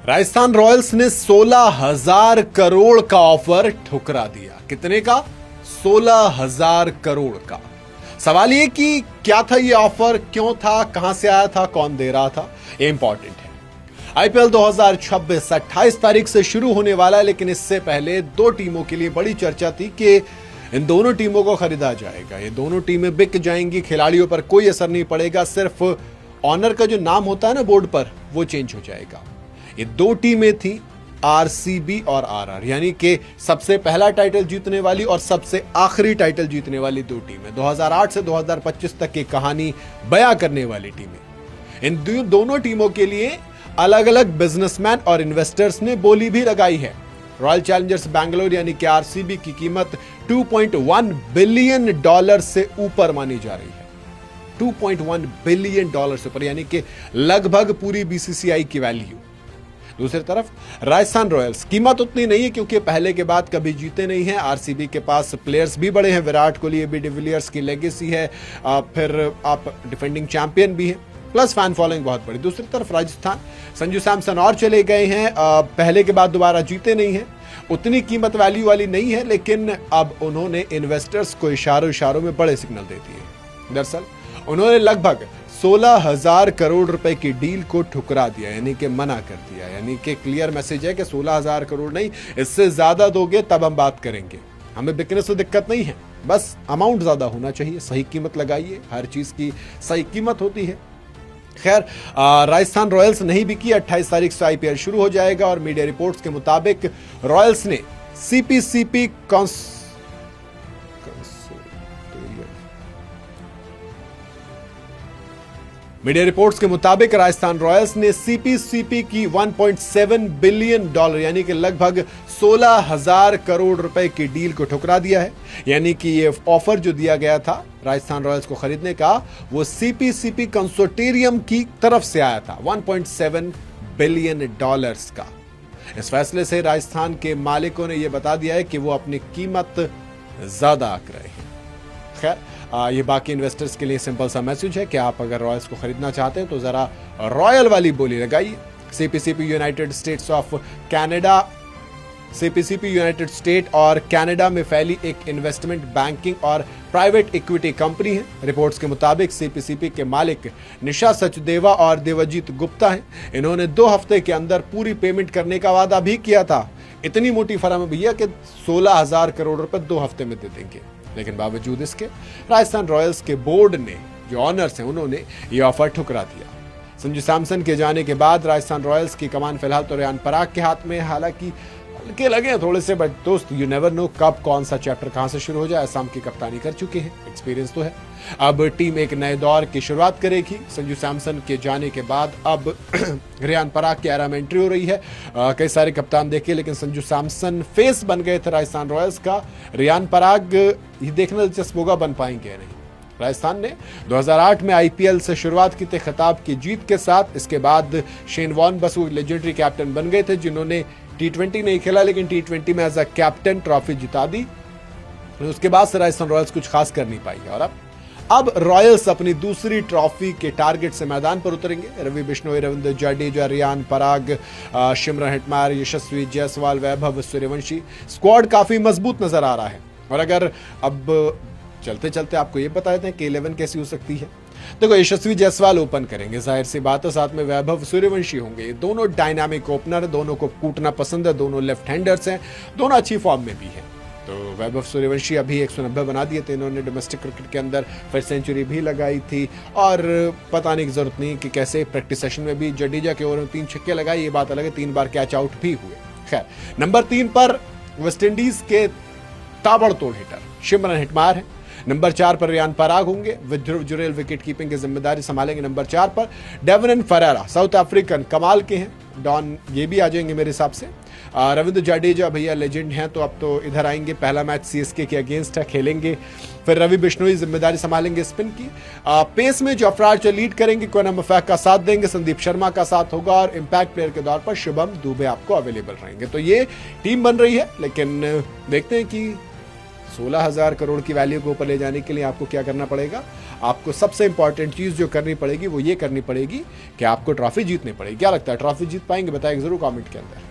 Rajasthan Royals ने 16,000 करोड़ का offer ठुकरा दिया। कितने का? 16,000 करोड़ का। सवाल ये कि क्या था ये ऑफर, क्यों था, कहां से आया था, कौन दे रहा था, ये इंपॉर्टेंट है। आईपीएल 2026 28 तारीख से शुरू होने वाला है, लेकिन इससे पहले दो टीमों के लिए बड़ी चर्चा थी कि इन दोनों टीमों को खरीदा जाएगा। ये दोनों टीमें बिक जाएंगी, खिलाड़ियों पर कोई असर नहीं पड़ेगा, सिर्फ ऑनर का जो नाम होता है ना बोर्ड पर, वो चेंज हो जाएगा। ये दो टीमें थी, आरसीबी और आरआर, यानी कि सबसे पहला टाइटल जीतने वाली और सबसे आखिरी टाइटल जीतने वाली दो टीमें, 2008 से 2025 तक की कहानी बयां करने वाली टीमें। इन दोनों टीमों के लिए अलग अलग बिजनेसमैन और इन्वेस्टर्स ने बोली भी लगाई है। रॉयल चैलेंजर्स बैंगलोर यानी कि आरसीबी की कीमत $2.1 बिलियन से ऊपर मानी जा रही है। $2.1 बिलियन से ऊपर, यानी कि लगभग पूरी बीसीसीआई की वैल्यू। दूसरी तरफ राजस्थान रॉयल्स, कीमत उतनी नहीं है क्योंकि पहले के बाद कभी जीते नहीं हैं। आरसीबी के पास प्लेयर्स भी बड़े हैं, विराट कोहली, एबी डिविलियर्स की लेगेसी है, फिर आप डिफेंडिंग चैंपियन भी हैं, प्लस फैन फॉलोइंग बहुत बड़ी। दूसरी तरफ राजस्थान, संजू सैमसन और चले गए हैं, पहले के बाद दोबारा जीते नहीं हैं, उतनी कीमत वैल्यू वाली नहीं है, लेकिन अब उन्होंने इन्वेस्टर्स को इशारों में बड़े सिग्नल दे दिए। दरअसल उन्होंने लगभग 16,000 करोड़ रुपए की डील को ठुकरा दिया, यानी कि मना कर दिया। यानी कि क्लियर मैसेज है कि 16,000 करोड़ नहीं, इससे ज्यादा दोगे तब हम बात करेंगे, हमें बिकने से दिक्कत नहीं है, बस अमाउंट ज्यादा होना चाहिए, सही कीमत लगाइए, हर चीज की सही कीमत होती है। खैर, राजस्थान रॉयल्स नहीं बिकी। 28 तारीख से आईपीएल शुरू हो जाएगा और मीडिया रिपोर्ट्स के मुताबिक रॉयल्स ने सीपीसीपी मीडिया रिपोर्ट्स के मुताबिक राजस्थान रॉयल्स ने सीपीसीपी की $1.7 बिलियन यानी कि लगभग 16,000 करोड़ रुपए की डील को ठुकरा दिया है। यानी कि ये ऑफर जो दिया गया था राजस्थान रॉयल्स को खरीदने का, वो सीपीसीपी कंसोर्टियम की तरफ से आया था, $1.7 बिलियन का। इस फैसले से राजस्थान के मालिकों ने यह बता दिया है कि वो अपनी कीमत ज्यादा आंक रहे हैं। खैर, ये बाकी इन्वेस्टर्स के लिए सिंपल सा मैसेज है कि आप अगर रॉयल्स को खरीदना चाहते हैं तो जरा रॉयल वाली बोली लगाइए। सीपीसीपी United states of Canada, सीपीसीपी United state और कनाडा में फैली एक इन्वेस्टमेंट बैंकिंग और प्राइवेट इक्विटी कंपनी है। रिपोर्ट्स के मुताबिक सीपीसीपी के मालिक निशा सचदेवा और देवजीत गुप्ता हैं। इन्होंने 2 हफ्ते के अंदर पूरी पेमेंट करने का वादा भी किया था। इतनी मोटी फर्म है भैया कि 16,000 करोड़ रुपए 2 हफ्ते में दे देंगे, लेकिन बावजूद इसके राजस्थान रॉयल्स के बोर्ड ने, जो ऑनर्स हैं, उन्होंने ये ऑफर ठुकरा दिया। संजू सैमसन के जाने के बाद राजस्थान रॉयल्स की कमान फिलहाल तो रियान पराग के हाथ में, हालांकि हल्के लगे हैं थोड़े से, बट दोस्त यू नेवर नो कब कौन सा चैप्टर कहां से शुरू हो जाए। असम की कप्तानी कर चुके हैं, एक्सपीरियंस तो है। अब टीम एक नए दौर की शुरुआत करेगी संजू सैमसन के जाने के बाद। अब रियान पराग की एरा में एंट्री हो रही है। कई सारे कप्तान देखे, लेकिन संजू सैमसन फेस बन गए थे राजस्थान रॉयल्स का। रियान पराग ये देखना दिलचस्प होगा बन पाएंगे या नहीं। राजस्थान ने 2008 में आईपीएल से शुरुआत की थी खिताब की जीत के साथ। इसके बाद शेन वॉर्न बसु लेजेंडरी कैप्टन बन गए थे, जिन्होंने T20 नहीं खेला, लेकिन T20 में एज अ कैप्टन ट्रॉफी जिता दी। उसके बाद से राजस्थान रॉयल्स कुछ खास कर नहीं पाई। और अब रॉयल्स अपनी दूसरी ट्रॉफी के टारगेट से मैदान पर उतरेंगे। रवि बिश्नोई, रविंद्र जडेजा, रियान पराग, शिमरन हेटमायर, यशस्वी जायसवाल, वैभव सूर्यवंशी, स्क्वाड काफी मजबूत नजर आ रहा है। और अगर अब चलते चलते आपको ये बता देते हैं कि 11 कैसी हो सकती है। देखो, यशस्वी जायसवाल ओपन करेंगे, जाहिर सी बात है, साथ में वैभव सूर्यवंशी होंगे। ये दोनों डायनामिक ओपनर, दोनों को कूटना पसंद है, दोनों लेफ्ट हैंडर्स हैं, दोनों अच्छी फॉर्म में भी हैं। तो वैभव सूर्यवंशी अभी 190 बना दिए थे इन्होंने डोमेस्टिक क्रिकेट के अंदर, फिर सेंचुरी भी लगाई थी। और बताने की जरूरत नहीं कि कैसे प्रैक्टिस सेशन में भी जडेजा के ओवर में 3 छक्के लगाए, ये बात अलग है, 3 बार कैच आउट भी हुए। खैर, नंबर 3 पर वेस्टइंडीज के ताबड़तोड़ हिटर शिमरन हेटमायर है। नंबर 4 पर रियान पराग होंगे, विद्रुव जुरेल विकेट कीपिंग की जिम्मेदारी संभालेंगे। नंबर 4 पर डेवन फरेरा, साउथ अफ्रीकन कमाल के हैं, डॉन ये भी आ जाएंगे मेरे हिसाब से। रविंद्र जडेजा भैया लेजेंड हैं, तो अब तो इधर आएंगे। पहला मैच सीएसके के अगेंस्ट है, खेलेंगे। फिर रवि बिश्नोई जिम्मेदारी संभालेंगे स्पिन की। पेस में जॉफ्रा आर्चर लीड करेंगे, क्विनम मफैक का साथ देंगे, संदीप शर्मा का साथ होगा, और इंपैक्ट प्लेयर के तौर पर शुभम दुबे आपको अवेलेबल रहेंगे। तो ये टीम बन रही है, लेकिन देखते हैं कि 16,000 करोड़ की वैल्यू को ऊपर ले जाने के लिए आपको क्या करना पड़ेगा? आपको सबसे इंपॉर्टेंट चीज जो करनी पड़ेगी वो ये करनी पड़ेगी कि आपको ट्रॉफी जीतनी पड़ेगी। क्या लगता है, ट्रॉफी जीत पाएंगे? बताएंगे जरूर कमेंट के अंदर।